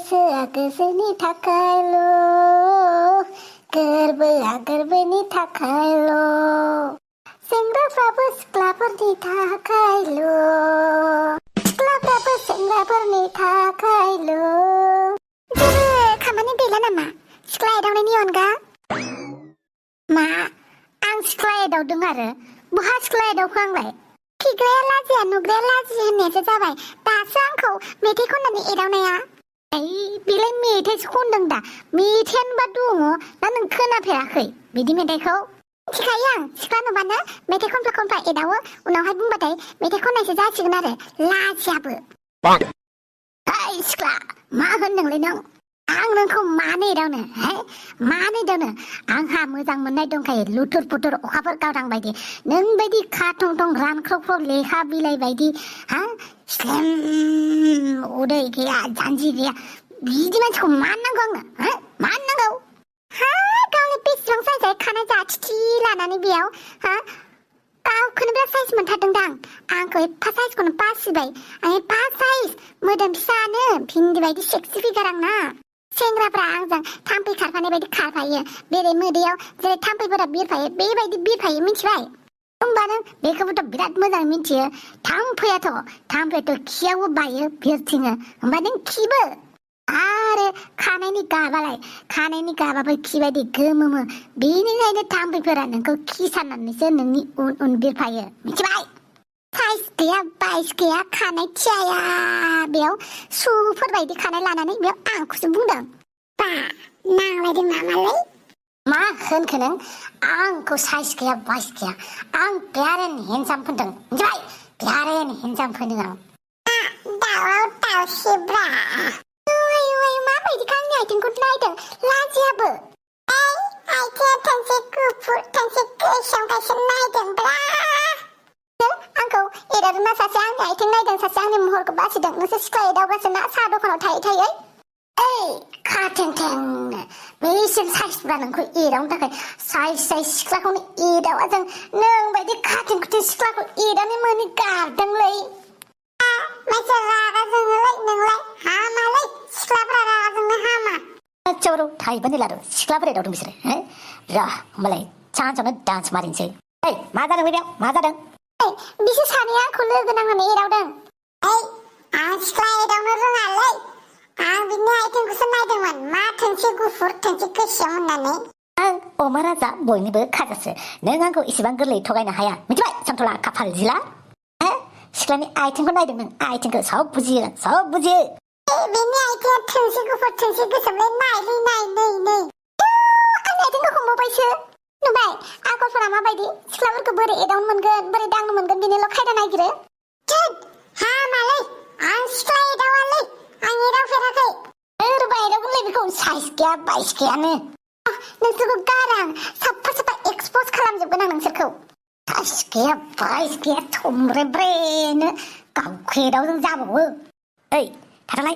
गोसोआ गोसोनि थाखायल' गोरबोआ गोरबोनि थाखायल' सेंग्राफ्राबो सिख्लाफोरनि थाखायल' सिख्लाफ्राबो सेंग्राफोरनि थाखायल' जेबो खामानि गैला नामा सिख्ला एदावनायनि अनगा? मा आं सिख्ला एदावदों आरो बहा सिख्ला एदावखो आंलाय? खिग्राया लाजिया नुग्राया लाजिया होननायासो जाबाय दासो आंखौ मेथाइ खननानै एदावनाया। बेलाय मेथाइसो खनदों दा मेथाइयानोबा दङ ना नों खोनाफेराखै बिदि मेथाइखौ? मिथिखायो आं सिख्ला नुबानो मेथाइ खनफा खनफा एदावो उनावहाय बुंबाथाय मेथाइ खननायसो जासिगोन आरो लाजियाबो। ओइ सिख्ला मा होनदोंलै नों? आं नोंखौ मानो एदावनो मानो एदावनो? आंहा मोजां मोननाय दंखायो लुथुर पुथुर अखाफोर गावदां बायदि नों बायदि खाथं थं रानख्राव लेखा बिलाइ बायदि स्लेम उदै गैया जानजि गैया बिदि मानसिखौ मानो नांगौ आंनो मानो नांगौ? गावनि बेसेबां साइज खानाय जाथिथि लानानै बेयाव गावखौनो बिराद साइज मोनथारदोंदां आंखौ एफा साइजखौनो बासिबाय आं एफा साइज मोदोम फिसानो भिन्दि बायदि सेक्सि फिगार आंना। सेंग्राफ्रा आंजों थाम्फै खारफानाय बायदि खारफायो बेरे मोदैयाव जेरै थाम्फैफोरा बिरफायो बेबायदि बिरफायो मिथिबाय? होमबा नों बेखौबोथ' बिराद मोजां मिथियो थाम्फैयाथ' खियावबो बायो बिरथिङो होमबा नों खिबो आरो खानायनि गाबाबो खि बायदि गोमोमो बेनिखायनो थाम्फैफोरा नोंखौ खि साननानैसो नोंनि उन उन बिरफायो मिथिबाय? साइज गैया बाइस गैया खानाय थियाया बेयाव सुफोर बायदि खानाय लानानै बेयाव आंखौसो बुंदों बा नांलायदों नामालै? मा होनखो नों? आंखौ साइज गैया बाइस गैया आं बिराद हेन्डसाम होनदों मिथिबाय? बिराद हेन्डसाम होनदों आं। दाउआव दाउसिब्रा माबायदि आंनि आइथिंखौ नायदों लाजियाबो? आइथिंआ थांसे गुफुर थांसे गोसोमखायसो नायदोंब्रा। आंखौ एदावदोंना सासे आंनि आइथिं नायदों सासे आंनि महरखौ बासिदों नोंसोर सिख्ला एदावगासो ना साहा दखानाव थायै खाथेंथेंनो बेसोर साइजफ्रा नोंखौ एदावनो थाखाय साइज सिख्लाखौनो एदावा जों नों बायदि खाथें खुथें सिख्लाखौ एदावनो मोनि गारदोंलै। मानसि रागा जोङोलै नोंलाय हामालै सिख्लाफ्रा रागा जोंनो हामा। चौराव थाइबानो लारु सिख्लाफोर एदावदों बिसोरो र' होमबालाय चान्सआवनो डान्स मारिनोसै। मा जादों बेयाव मा जादों? बिसोर सानैया आंखौ लोगो नांनानै एदावदों। आं सिख्ला एदावनो रोङालै आं बिनि आइथिंखौसो नायदोंमोन मा थोंसे गुफुर थोंसे गोसोम होननानै। आं अमा राजा बयनिबो खाजासो नों आंखौ इसेबां गोरलैयै थगायनो हाया मिथिबाय सन्तला खाफाल जिला? सिख्लानि आइथिंखौ नायदों नों आइथिंखौ सब बुजियो बेनि आइथिंआ थोंसे गुफुर थोंसे गोसोमलै नायलै नै आंनि आइथिंखौ हमबावबायसो नुबाय आगरफोरा माबायदि सिख्लाफोरखौ बोरै एदावनो मोनगोन बोरै दांनो मोनगोन बेनिल' खायदा नागिरो। हामालै आं सिख्ला एदावालै आं एदावफेराखै। सोरबा एदावगोनलै बेखौ साइज गैया बाइस गैयानो। नोंसोरखौ गारां साफा एक्सपज खालामजोबगोन आं नोंसोरखौ। साइज गैया बाइस गैया थमब्रेब्रेनो गावखौ एदावजों जाबावो। थाथालाय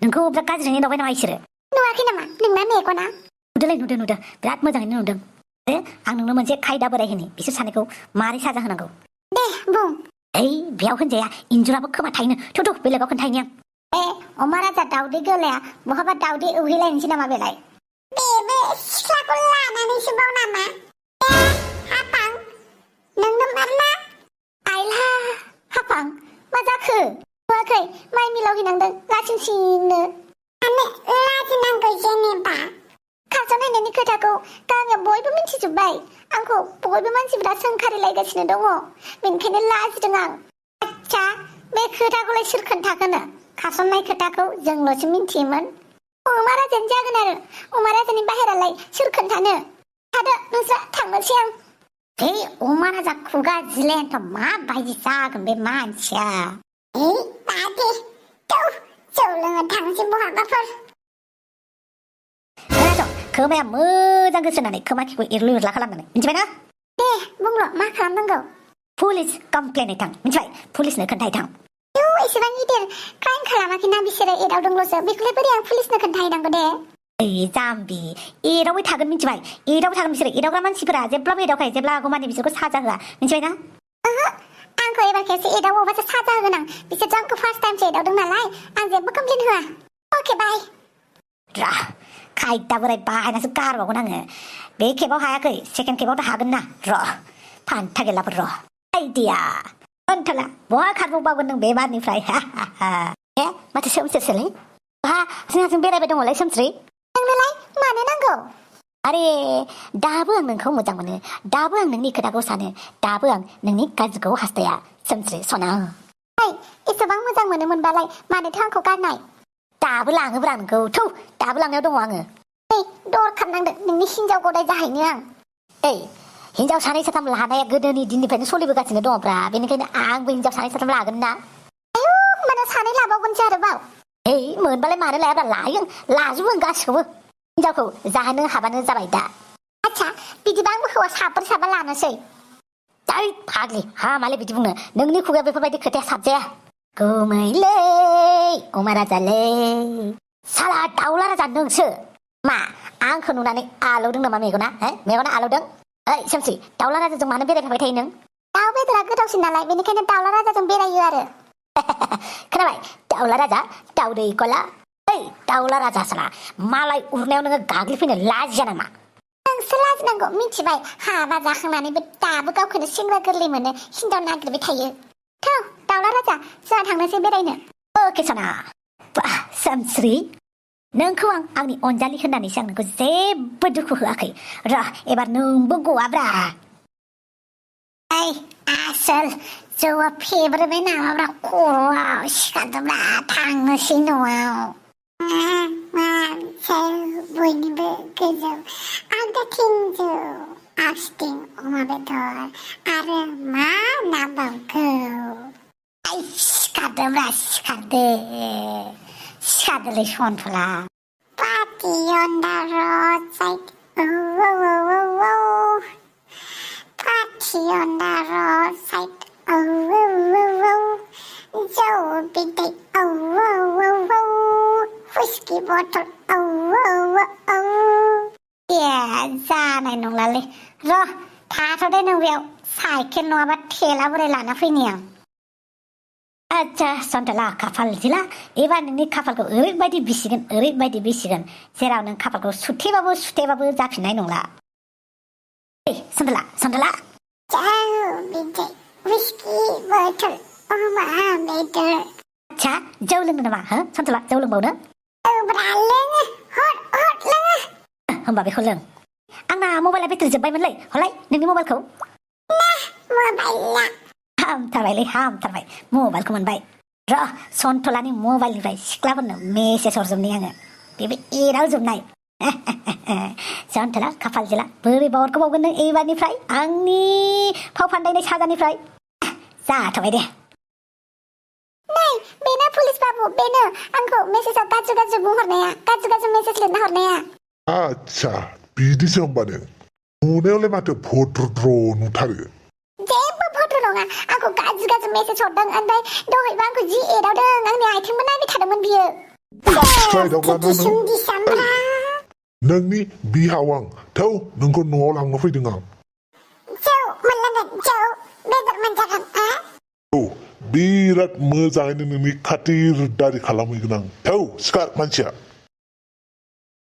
नोंखौ बिराद गाज्रिजों एदावबाय नामा इसोरो? नुवाखै नामा नोंना मेगना? नुदों बिराद मोजाङैनो नुदों। आं नोंनो मोनसे खायदा बोराय होनि बिसोर सानैखौ मारै साजा होनांगौ। दे बुं। बेयाव होनजाया इन्जुराबो खोमा थायोनो थु बेलेगाव खोन्थाहैनि आं। अमा राजा दाउदै गलाया बहाबा दाउदै उहैलायनोसै नामा बेलाय? बेबो सिख्लाखौ लानानैसो बाव नामा? हाफां नोंनो मारला? आइला हाफां मा जाखो? नुवाखै माइ मिलाव हैनांदों लासिंसिंनो। लाजिनांगौ जेनेबा खारस'नायनायनि खोथाखौ गामियाव बयबो मिथिजोब्बाय आंखौ बयबो मानसिफ्रा सोंखारिलायगासिनो दङ बेनिखायनो लाजिदों आं। आच्छा बे खोथाखौलाय सोर खोन्थागोनो? खारस'नाय खोथाखौ जोंल'सो मिथियोमोन। अमा राजायानो जागोन आरो अमा राजानि बाहेरालाय सोर खोन्थानो? थादो नोंस्रा थांनोसै आं। बे अमा राजा खुगा जिलायानोथ' माबायदि जागोन बे मानसिया? बादे जौ लोंनो थांसै बहाबाफोर। खोमाया मोजां गोसो होनानै खोमा खिखौ एरलु एरला खालामनानै मिथिबायना? दे बुंल' मा खालामनांगौ? पुलिस कमप्लेन थां मिथिबाय पुलिसनो खोन्थाहैथां। एसेबां गिदिर क्राइम खालामाखैना बिसोरो एदावदोंल'सो बेखौलाय बोरै आं पुलिसनो खोन्थाहैनांगौ दे? जाम्बि एदावबाय थागोन मिथिबाय एदावबाय थागोन बिसोरो एदावग्रा मानसिफोरा जेब्लाबो एदावखायो जेब्ला आगौमानि बिसोरखौ साजा होआ मिथिबायना? आंखौ एबार खेबसे एदावबावबासो साजा होगोन आं बिसोरथ' आंखौ फार्स्ट टाइमसो एदावदों नालाय आं जेबो कमप्लेन होआ। अके बाय। र खायदा बोराय बाहायनासो गारबावगोन आङो बे खेबाव हायाखै सेकेन्ड खेबावथ' हागोन ना र फान्था गेलाफोर र आइडिया सोनथला बहा खारबावबावगोन नों बे बारनिफ्राय ए माथो सोमस्रिसोलै बहा जोंहाजों बेरायबाय दङलै सोमस्रि नोंनोलाय मानो नांगौ आरे दाबो आं नोंखौ मोजां मोनो दाबो आं नोंनि खोथाखौ सानो दाबो आं नोंनि गाज्रिखौ हास्थाया सोमस्रि सना एसेबां मोजां मोनोमोनबालाय मानोथो आंखौ गारनाय दाबो लाङोब्रा नोंखौ थौ दाबो लांनायाव दङ आङो दर खारनांदों नोंनि हिनजाव गदाय जाहैनो आं हिनजाव सानै साथाम लानाया गोदोनि दिननिफ्रायनो सोलिबोगासिनो दङब्रा बेनिखायनो आंबो हिनजाव सानै साथाम लागोन ना आयु होमबानो सानै लाबावगोनसो आरोबाव मोनबालाय मानो लायाब्रा लायो लाजोबो आं गासिखौबो हिनजावखौ जाहोनो हाबानो जाबाय दा आच्छा बिदिबा आंबो हौवा साब्रै साबा लानोसै फाग्लि हामालै बिदि बुंनो नोंनि खुगायाव बेफोरबायदि खोथाया साबजाया गुमैलै अमा राजालै साला दाउला राजा नोंसो मा आंखौ नुनानै आलौदों नामा मेगना मेगना आलौदों सोमस्रि दाउला राजाजों मानो बेरायफाबाय थायो नों दाउ बेदरा गोथावसिन नालाय बेनिखायनो दाउला राजाजों बेरायो आरो खोनाबाय दाउला राजा दाउदै गला दाउला राजा साला मालाय उरनायाव नोङो गाग्लिफैनो लाजिया नामा नोंसो लाजिनांगौ मिथिबाय हाबा जाखांनानैबो दाबो गावखौनो सेंग्रा गोरलै मोनो हिनजाव नागिरबाय थायो थौ दाउला राजा जोंहा थांनोसै बेरायनो अके सना सोमस्रि नोंखौ आं आंनि अनजालि होननानैसो आं नोंखौ जेबो दुखु होआखै र एबार नोंबो गवाब्रा आसोल जौआ फेब्रोबाय नामाब्रा खर'आव सिखारदोंब्रा थांनोसै न'आव बयनिबो गोजौ आगदाथिं जौ आगसिथिं अमा बेदर आरो मा नांबावगौ सिखारदोंब्रा सिखारदोलै सनथला party on the roadside party on the roadside जौ बिदै whiskey bottle जानाय नंलालै र थाथ'दे नों बेयाव साइकेल नङाबा थेला बोराय लाना फैनि आं आच्छा सन्थला खाफाल दिला एबार नोंनि खाफालखौ ओरैबायदि बिसिगोन जेराव नों खाफालखौ सुथेबाबो जाफिननाय नंला सन्थला बिदै whiskey bottle अमा बेदर आच्छा जौ लोंनो नामा सन्थला जौ लोंबावनो लोङो हट लोङो होमबा बेखौ लों आंना मबाइला बेटारि जोब्बायमोनलै हलाय नोंनि मबाइलखौ मबाइला हामथारबाय मबाइलखौ मोनबाय र सन्थलानि मबाइलनिफ्राय सिख्लाफोरनो मेसेज हरजोबनाय आङो बेबो एरावजोबनाय सन्थला खाफाल जिला बोरै बावरखौ बावगोन नों एबारनिफ्राय आंनि फाव फान्दायनाय साजानिफ्राय जाथ'बाय दे बेनो पुलिस बाबु बेनो आंखौ मेसेजाव गाज्रि बुंहरनाया गाज्रि मेसेज लिरना हरनाया आच्छा बिदिसो होमबा नों नुनायावलाय माथो भद्र नुथारो जेबो भद्र नङा आंखौ गाज्रि मेसेज हरदों ओमफ्राय दहायबो आंखौ जि एदावदों आंनि आथिंबो नायबाय थादोंमोन बियो नोंनि बिहाव आं थौ नोंखौ न'आव लांनो फैदों आं जौ मोनलोंगोन जौ बेदर मोनजागोन औ बिराद मोजाङैनो नोंनि खाथिर दारि खालामहैगोन आं थौ सिखार मानसिया